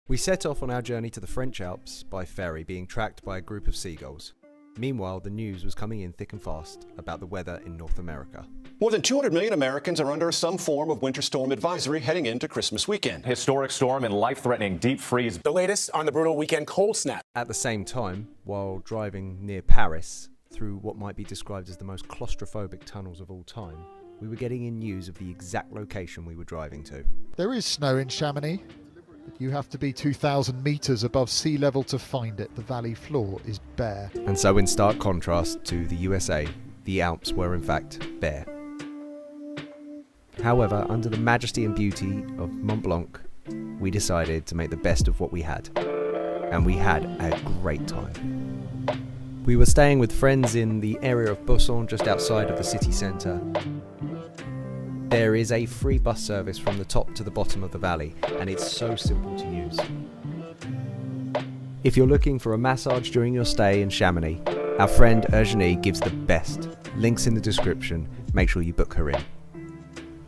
We set off on our journey to the French Alps by ferry, being tracked by a group of seagulls. Meanwhile, the news was coming in thick and fast about the weather in North America. More than 200 million Americans are under some form of winter storm advisory heading into Christmas weekend. Historic storm and life-threatening deep freeze. The latest on the brutal weekend cold snap. At the same time, while driving near Paris, through what might be described as the most claustrophobic tunnels of all time, we were getting in news of the exact location we were driving to. There is snow in Chamonix, but you have to be 2,000 metres above sea level to find it. The valley floor is bare. And so in stark contrast to the USA, the Alps were in fact bare. However, under the majesty and beauty of Mont Blanc, we decided to make the best of what we had. And we had a great time. We were staying with friends in the area of Busson, just outside of the city centre. There is a free bus service from the top to the bottom of the valley, and it's so simple to use. If you're looking for a massage during your stay in Chamonix, our friend Eugenie gives the best. Links in the description, make sure you book her in.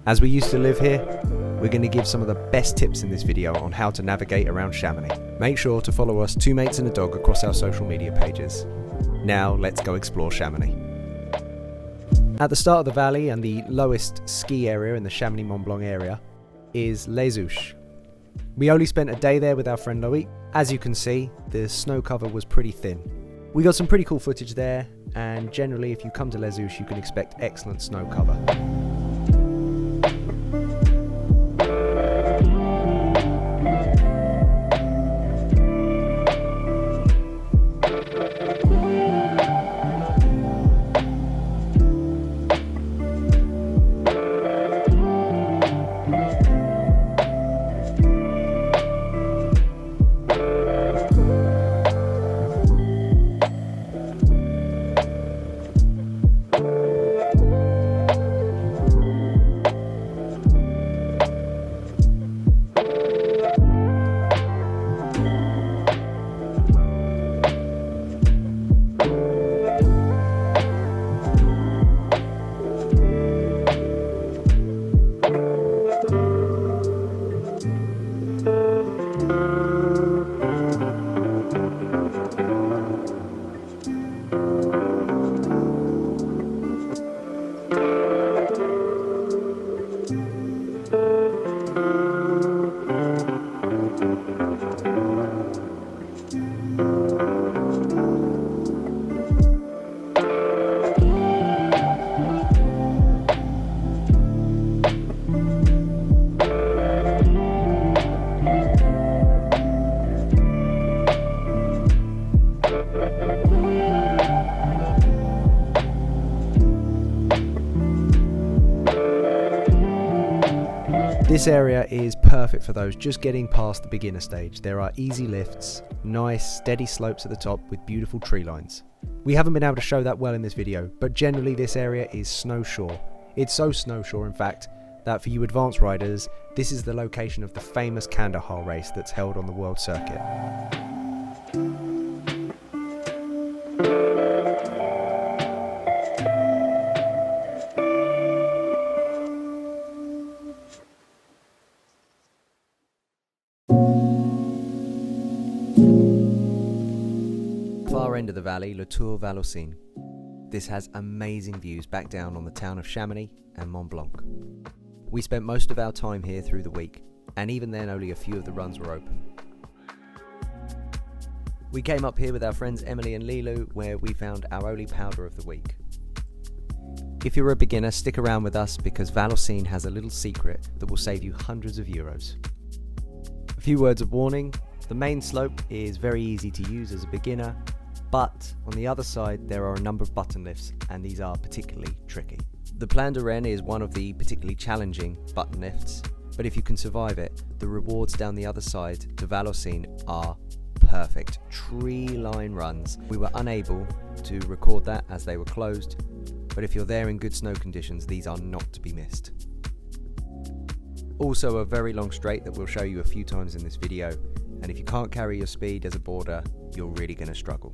As we used to live here, we're going to give some of the best tips in this video on how to navigate around Chamonix. Make sure to follow us, Two Mates and a Dog, across our social media pages. Now let's go explore Chamonix. At the start of the valley and the lowest ski area in the Chamonix Mont Blanc area is Les Houches. We only spent a day there with our friend Loic. As you can see, the snow cover was pretty thin. We got some pretty cool footage there, and generally if you come to Les Houches you can expect excellent snow cover. This area is perfect for those just getting past the beginner stage. There are easy lifts, nice steady slopes at the top with beautiful tree lines. We haven't been able to show that well in this video, but generally this area is snowshore. It's so snowshore in fact that for you advanced riders, this is the location of the famous Kandahar race that's held on the world circuit. Far end of the valley, Le Tour Vallocine. This has amazing views back down on the town of Chamonix and Mont Blanc. We spent most of our time here through the week, and even then only a few of the runs were open. We came up here with our friends Emily and Lilu, where we found our only powder of the week. If you're a beginner, stick around with us because Vallocine has a little secret that will save you hundreds of euros. A few words of warning: the main slope is very easy to use as a beginner, but on the other side there are a number of button lifts, and these are particularly tricky. The Plan de Rennes is one of the particularly challenging button lifts, but if you can survive it, the rewards down the other side to Vallocine are perfect. Tree line runs. We were unable to record that as they were closed, but if you're there in good snow conditions, these are not to be missed. Also a very long straight that we'll show you a few times in this video, and if you can't carry your speed as a boarder, you're really going to struggle.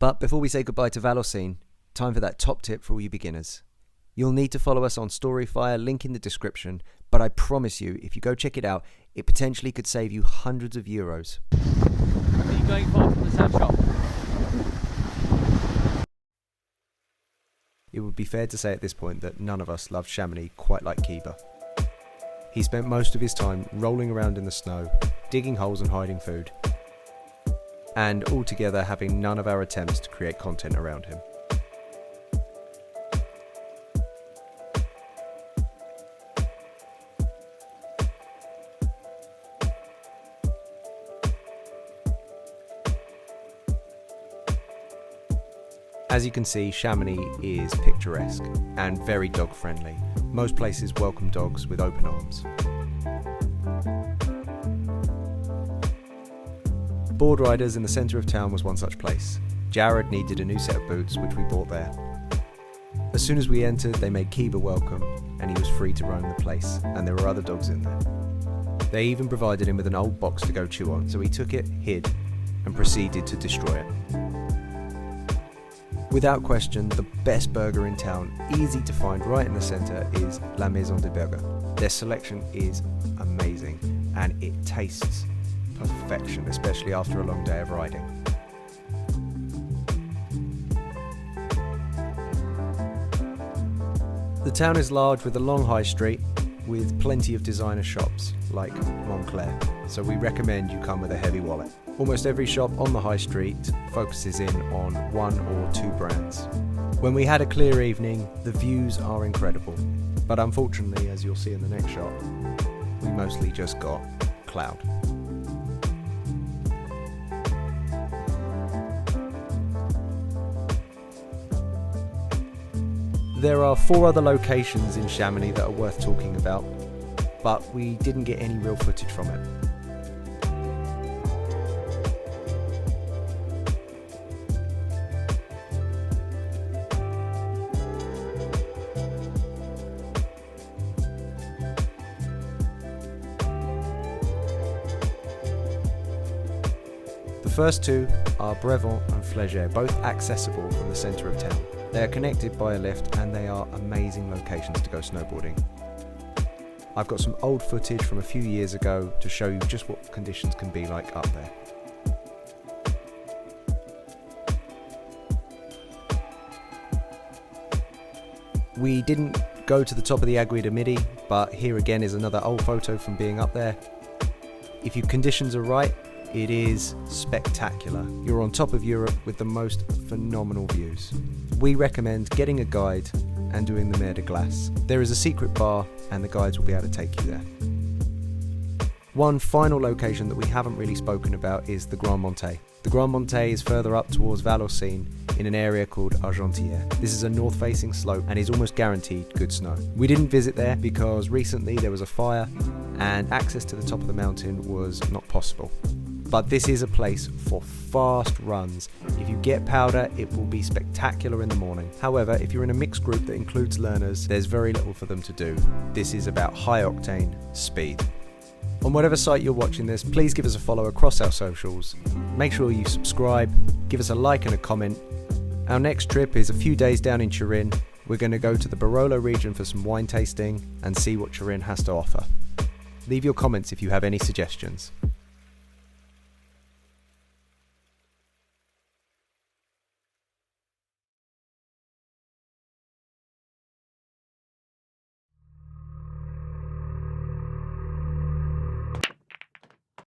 But before we say goodbye to Vallorcine, time for that top tip for all you beginners. You'll need to follow us on Storyfire, link in the description, but I promise you, if you go check it out, it potentially could save you hundreds of euros. Are you going far from the sand shop? It would be fair to say at this point that none of us loved Chamonix quite like Kiba. He spent most of his time rolling around in the snow, digging holes and hiding food, and altogether having none of our attempts to create content around him. As you can see, Chamonix is picturesque and very dog friendly. Most places welcome dogs with open arms. Board Riders in the centre of town was one such place. Jared needed a new set of boots, which we bought there. As soon as we entered, they made Kiba welcome, and he was free to roam the place, and there were other dogs in there. They even provided him with an old box to go chew on, so he took it, hid, and proceeded to destroy it. Without question, the best burger in town, easy to find right in the centre, is La Maison de Burger. Their selection is amazing, and it tastes perfection, especially after a long day of riding. The town is large with a long high street with plenty of designer shops like Montclair, so we recommend you come with a heavy wallet. Almost every shop on the high street focuses in on one or two brands. When we had a clear evening, the views are incredible, but unfortunately, as you'll see in the next shot, we mostly just got cloud. There are 4 other locations in Chamonix that are worth talking about, but we didn't get any real footage from it. The first 2 are Brevant and Flégère, both accessible from the centre of town. They are connected by a lift and they are amazing locations to go snowboarding. I've got some old footage from a few years ago to show you just what conditions can be like up there. We didn't go to the top of the Aiguille de Midi, but here again is another old photo from being up there. If your conditions are right, it is spectacular. You're on top of Europe with the most phenomenal views. We recommend getting a guide and doing the Mer de Glace. There is a secret bar and the guides will be able to take you there. One final location that we haven't really spoken about is the Grand Montet. The Grand Montet is further up towards Vallorcine in an area called Argentière. This is a north-facing slope and is almost guaranteed good snow. We didn't visit there because recently there was a fire and access to the top of the mountain was not possible. But this is a place for fast runs. If you get powder, it will be spectacular in the morning. However, if you're in a mixed group that includes learners, there's very little for them to do. This is about high octane speed. On whatever site you're watching this, please give us a follow across our socials. Make sure you subscribe, give us a like and a comment. Our next trip is a few days down in Turin. We're going to go to the Barolo region for some wine tasting and see what Turin has to offer. Leave your comments if you have any suggestions.